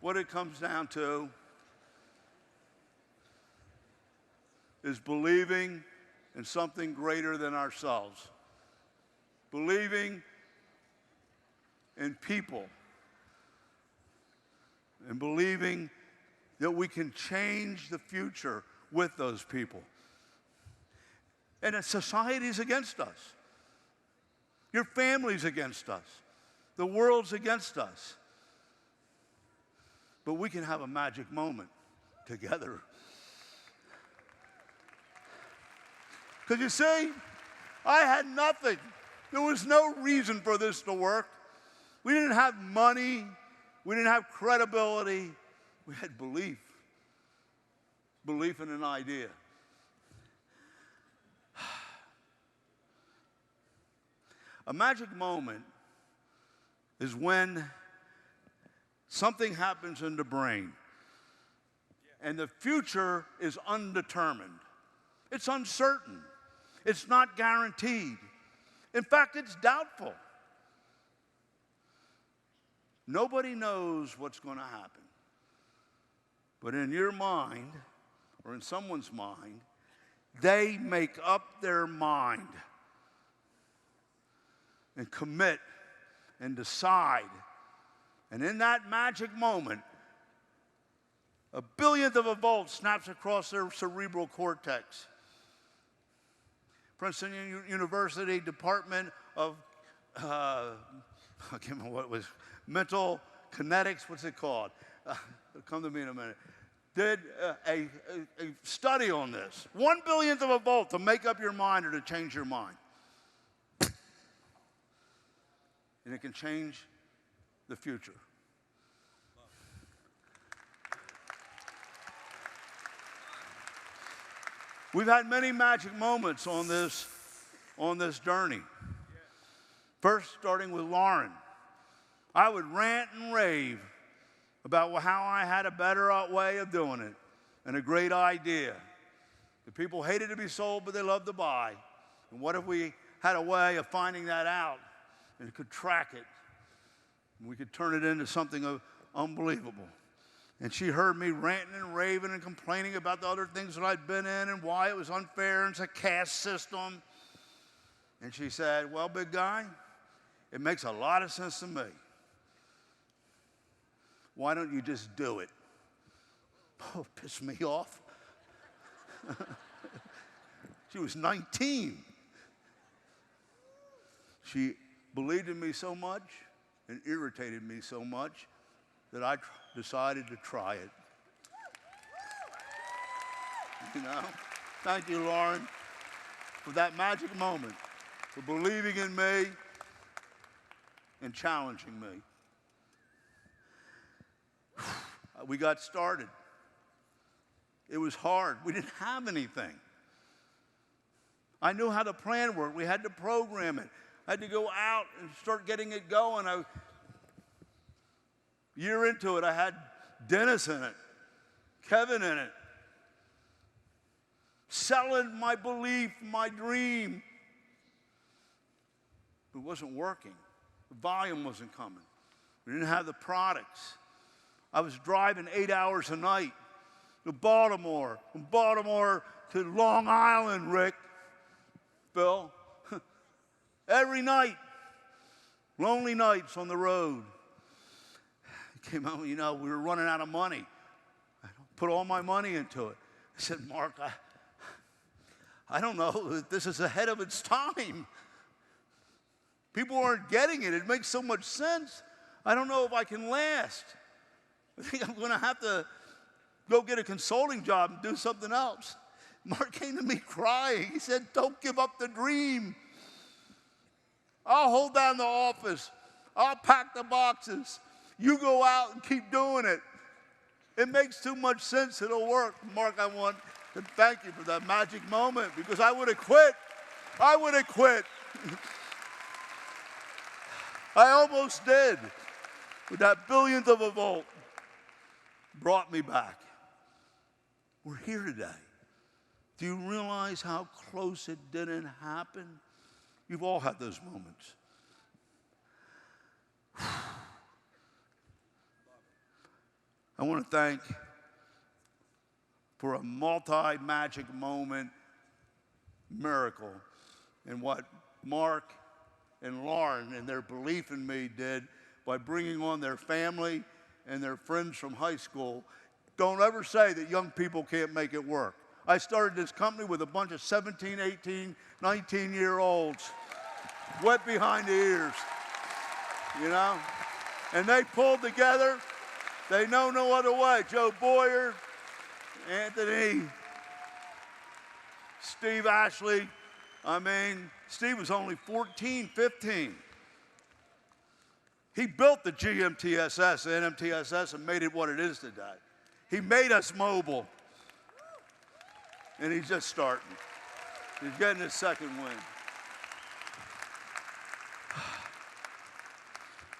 what it comes down to is believing in something greater than ourselves. Believing in people. And believing that we can change the future with those people. And that society's against us. Your family's against us. The world's against us. But we can have a magic moment together. Because you see, I had nothing. There was no reason for this to work. We didn't have money. We didn't have credibility. We had belief. Belief in an idea. A magic moment is when something happens in the brain and the future is undetermined. It's uncertain. It's not guaranteed. In fact, it's doubtful. Nobody knows what's going to happen. But in your mind, or in someone's mind, they make up their mind and commit and decide. And in that magic moment, a billionth of a volt snaps across their cerebral cortex. Princeton University Department of, I can't remember what it was, mental kinetics, what's it called? It'll come to me in a minute. Did a study on this. 1 billionth of a volt to make up your mind or to change your mind. And it can change the future. We've had many magic moments on this journey. First, starting with Lauren. I would rant and rave about how I had a better way of doing it and a great idea. The people hated to be sold, but they loved to buy. And what if we had a way of finding that out and could track it? And we could turn it into something unbelievable. And she heard me ranting and raving and complaining about the other things that I'd been in and why it was unfair and it's a caste system. And she said, well, big guy, it makes a lot of sense to me. Why don't you just do it? Oh, pissed me off. She was 19. She believed in me so much and irritated me so much that I decided to try it. You know? Thank you, Lauren, for that magic moment, for believing in me and challenging me. We got started. It was hard. We didn't have anything. I knew how the plan worked. We had to program it. I had to go out and start getting it going. A year into it, I had Dennis in it, Kevin in it, selling my belief, my dream. It wasn't working. The volume wasn't coming. We didn't have the products. I was driving 8 hours a night to Baltimore, from Baltimore to Long Island, Rick, Phil. Every night, lonely nights on the road. It came out, you know, we were running out of money. I put all my money into it. I said, Mark, I don't know if this is ahead of its time. People aren't getting it. It makes so much sense. I don't know if I can last. I think I'm going to have to go get a consulting job and do something else. Mark came to me crying. He said, don't give up the dream. I'll hold down the office. I'll pack the boxes. You go out and keep doing it. It makes too much sense. It'll work. Mark, I want to thank you for that magic moment because I would have quit. I would have quit. I almost did. But that billionth of a volt brought me back. We're here today. Do you realize how close it didn't happen? You've all had those moments. I want to thank for a multi-magic moment miracle and what Mark and Lauren and their belief in me did by bringing on their family and their friends from high school. Don't ever say that young people can't make it work. I started this company with a bunch of 17, 18, 19-year-olds wet behind the ears, you know? And they pulled together. They know no other way. Joe Boyer, Anthony, Steve Ashley. I mean, Steve was only 14, 15. He built the GMTSS, the NMTSS, and made it what it is today. He made us mobile. And he's just starting. He's getting his second win.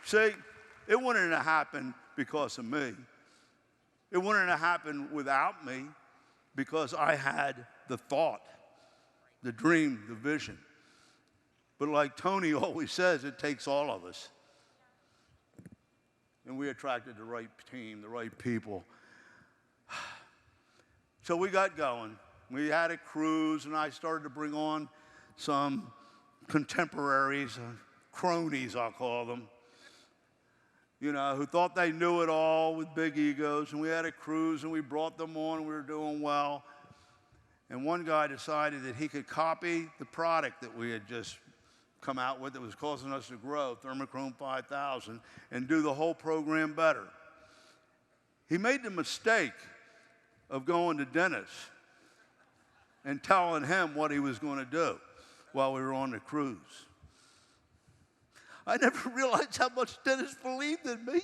See, it wouldn't have happened because of me. It wouldn't have happened without me because I had the thought, the dream, the vision. But like Tony always says, it takes all of us. And we attracted the right team, the right people. So we got going. We had a cruise, and I started to bring on some contemporaries, cronies, I'll call them, you know, who thought they knew it all with big egos. And we had a cruise, and we brought them on, and we were doing well. And one guy decided that he could copy the product that we had just come out with that was causing us to grow, Thermochrome 5000, and do the whole program better. He made the mistake of going to Dennis and telling him what he was going to do while we were on the cruise. I never realized how much Dennis believed in me.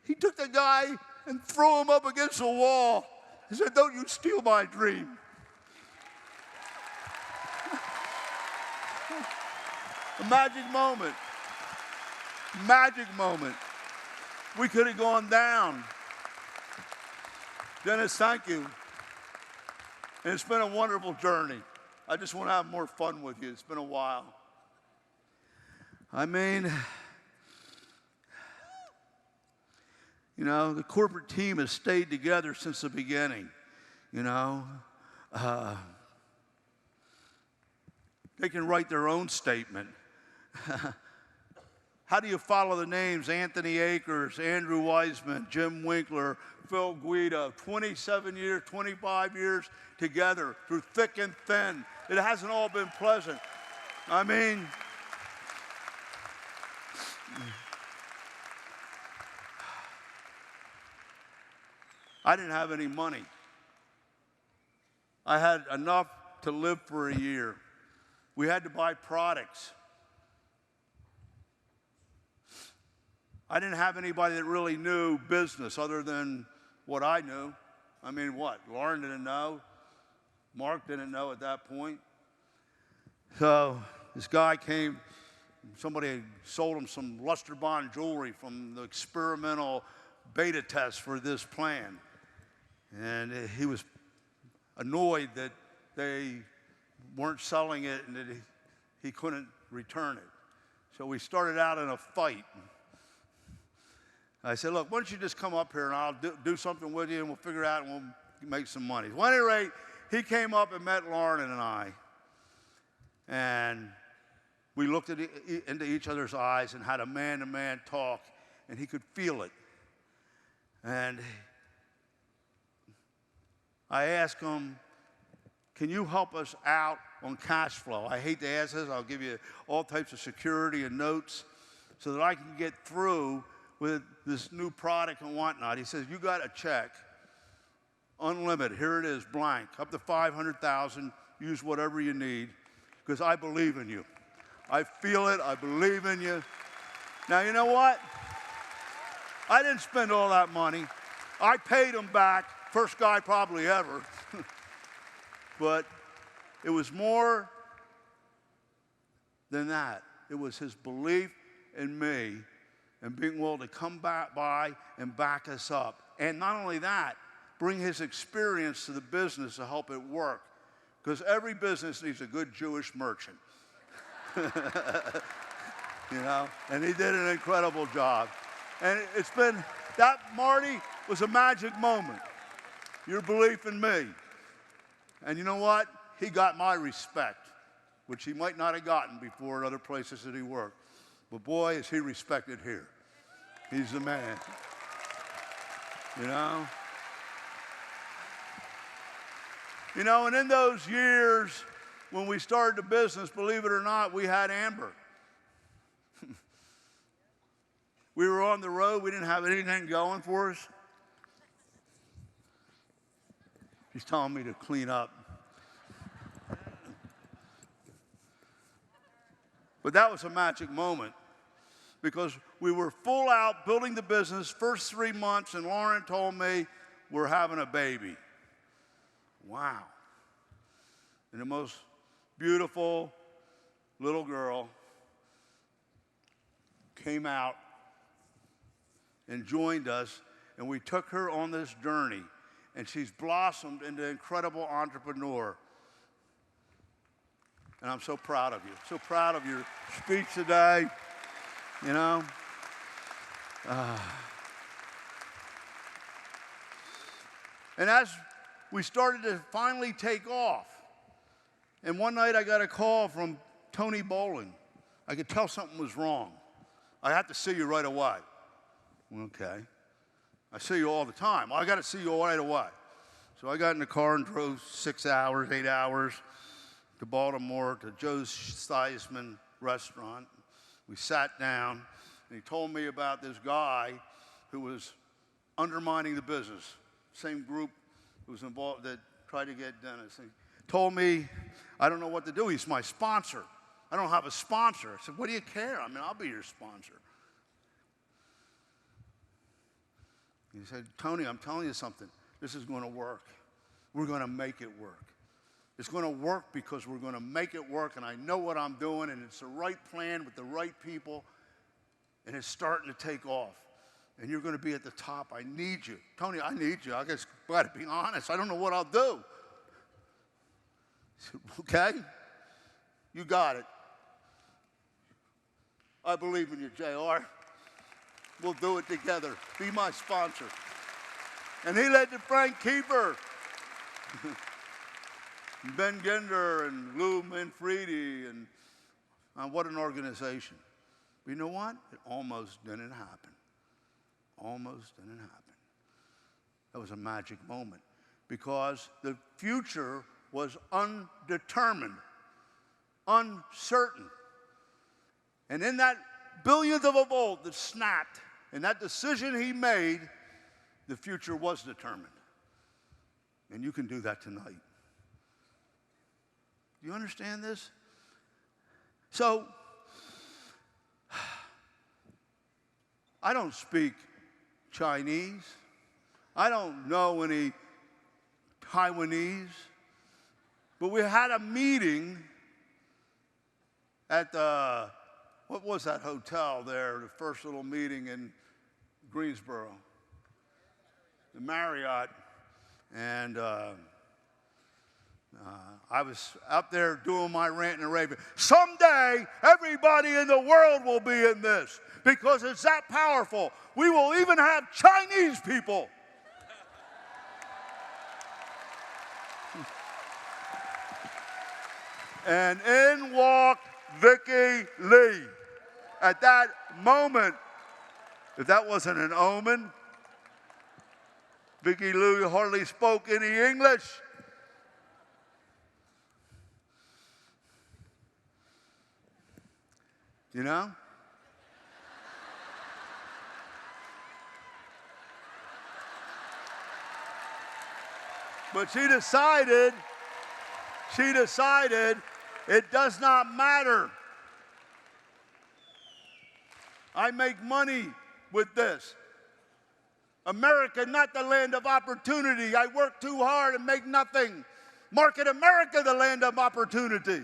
He took the guy and threw him up against the wall. He said, "Don't you steal my dream." A magic moment. Magic moment. We could have gone down. Dennis, thank you. And it's been a wonderful journey. I just want to have more fun with you. It's been a while. I mean, you know, the corporate team has stayed together since the beginning, you know. They can write their own statement. How do you follow the names Anthony Akers, Andrew Weissman, Jim Winkler, Phil Guido, 27 years, 25 years together through thick and thin. It hasn't all been pleasant. I mean, I didn't have any money. I had enough to live for a year. We had to buy products. I didn't have anybody that really knew business other than what I knew. I mean, what? Lauren didn't know. Mark didn't know at that point. So this guy came, somebody had sold him some luster bond jewelry from the experimental beta test for this plan. And he was annoyed that they weren't selling it and that he couldn't return it. So we started out in a fight. I said, "Look, why don't you just come up here and I'll do something with you and we'll figure it out and we'll make some money." Well, at any rate, he came up and met Lauren and I. And we looked into each other's eyes and had a man-to-man talk, and he could feel it. And I asked him, "Can you help us out on cash flow? I hate to ask this. I'll give you all types of security and notes so that I can get through with this new product and whatnot." He says, "You got a check, unlimited. Here it is, blank, up to $500,000. Use whatever you need, because I believe in you. I feel it. I believe in you." Now, you know what? I didn't spend all that money. I paid him back. First guy probably ever. But it was more than that. It was his belief in me and being willing to come back by and back us up. And not only that, bring his experience to the business to help it work. Because every business needs a good Jewish merchant. You know, and he did an incredible job. And it's been That, Marty, was a magic moment. Your belief in me. And you know what? He got my respect, which he might not have gotten before in other places that he worked. But boy, is he respected here. He's the man. You know? You know, and in those years when we started the business, believe it or not, we had Amber. We were on the road. We didn't have anything going for us. He's telling me to clean up. But that was a magic moment because we were full out building the business first 3 months, and Lauren told me we're having a baby. Wow. And the most beautiful little girl came out and joined us, and we took her on this journey, and she's blossomed into an incredible entrepreneur. And I'm so proud of you. So proud of your speech today, you know. And as we started to finally take off, and one night I got a call from Tony Bolin. I could tell something was wrong. I have to see you right away. Okay. I see you all the time. Well, I got to see you right away. So I got in the car and drove 6 hours, 8 hours to Baltimore to Joe's Theismann restaurant. We sat down, and he told me about this guy who was undermining the business. Same group who was involved that tried to get Dennis. He told me, I don't know what to do. He's my sponsor. I don't have a sponsor. I said, what do you care? I mean, I'll be your sponsor. He said, Tony, I'm telling you something. This is going to work. We're going to make it work. It's going to work because we're going to make it work, and I know what I'm doing, and it's the right plan with the right people, and it's starting to take off. And you're going to be at the top. I need you. Tony, I need you. I just got to be honest. I don't know what I'll do. I said, okay, you got it. I believe in you, JR. We'll do it together. Be my sponsor. And he led to Frank Kiefer, Ben Ginder, and Lou Manfredi, and what an organization. But you know what? It almost didn't happen. Almost didn't happen. That was a magic moment because the future was undetermined, uncertain. And in that billionth of a volt that snapped, and that decision he made, the future was determined. And you can do that tonight. Do you understand this? So, I don't speak Chinese. I don't know any Taiwanese. But we had a meeting at the, what was that hotel there, the first little meeting in Greensboro? The Marriott. And I was up there doing my rant and raving. Someday, everybody in the world will be in this because it's that powerful. We will even have Chinese people. And in walked Vicki Lee. At that moment, if that wasn't an omen, Vicki Lee hardly spoke any English. You know? But she decided it does not matter. I make money with this. America, not the land of opportunity. I work too hard and make nothing. Market America, the land of opportunity.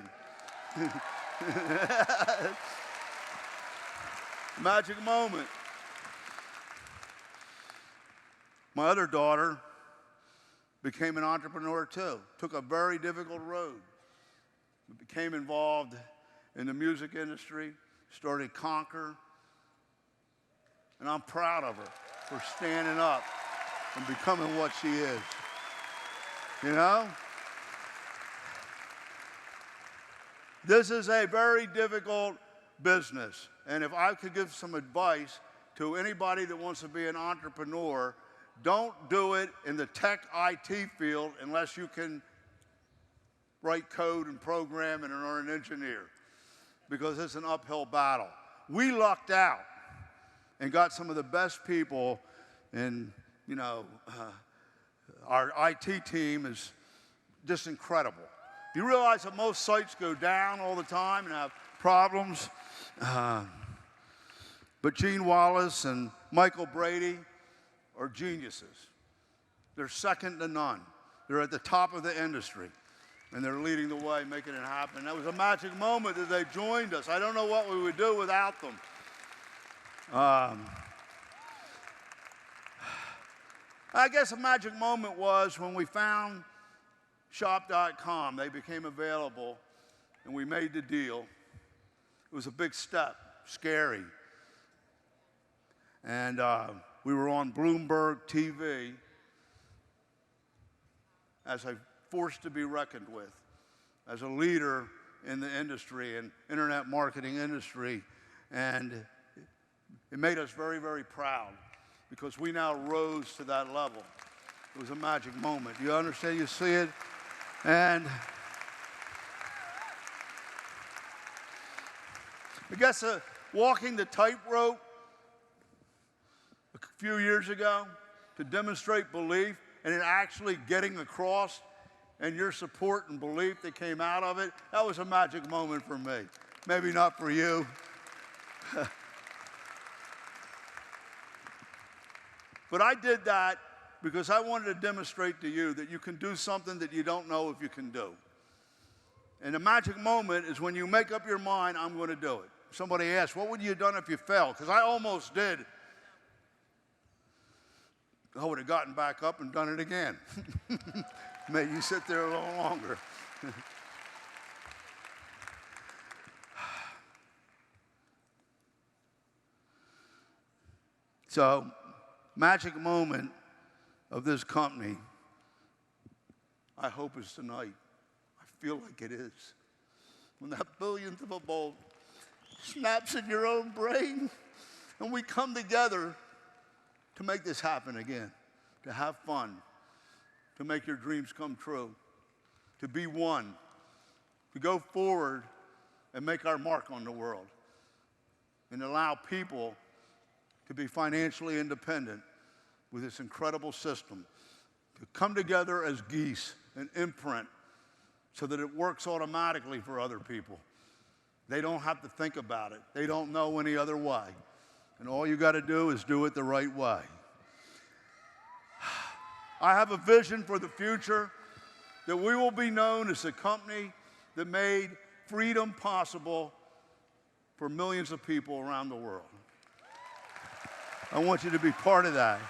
Magic moment. My other daughter became an entrepreneur too. Took a very difficult road. Became involved in the music industry, started Conquer, and I'm proud of her. for standing up and becoming what she is. You know? This is a very difficult business. And if I could give some advice to anybody that wants to be an entrepreneur, don't do it in the tech IT field unless you can write code and program and are an engineer, because it's an uphill battle. We lucked out and got some of the best people, and our IT team is just incredible. You realize that most sites go down all the time and have problems? But Gene Wallace and Michael Brady are geniuses. They're second to none. They're at the top of the industry, and they're leading the way, making it happen. That was a magic moment that they joined us. I don't know what we would do without them. I guess a magic moment was when we found shop.com. They became available, and we made the deal. It was a big step, scary. And we were on Bloomberg TV as a force to be reckoned with, as a leader in the industry and internet marketing industry. And it made us very, very proud, because we now rose to that level. It was a magic moment. You understand? You see it? And I guess walking the tightrope a few years ago to demonstrate belief and it actually getting across, and your support and belief that came out of it, that was a magic moment for me. Maybe not for you. But I did that because I wanted to demonstrate to you that you can do something that you don't know if you can do. And the magic moment is when you make up your mind, I'm going to do it. Somebody asked, what would you have done if you fell? Because I almost did. I would have gotten back up and done it again. Made you sit there a little longer. So, magic moment of this company, I hope is tonight. I feel like it is. When that billionth of a bolt snaps in your own brain, and we come together to make this happen again, to have fun, to make your dreams come true, to be one, to go forward and make our mark on the world, and allow people to be financially independent with this incredible system, to come together as geese and imprint so that it works automatically for other people. They don't have to think about it. They don't know any other way. And all you got to do is do it the right way. I have a vision for the future that we will be known as a company that made freedom possible for millions of people around the world. I want you to be part of that.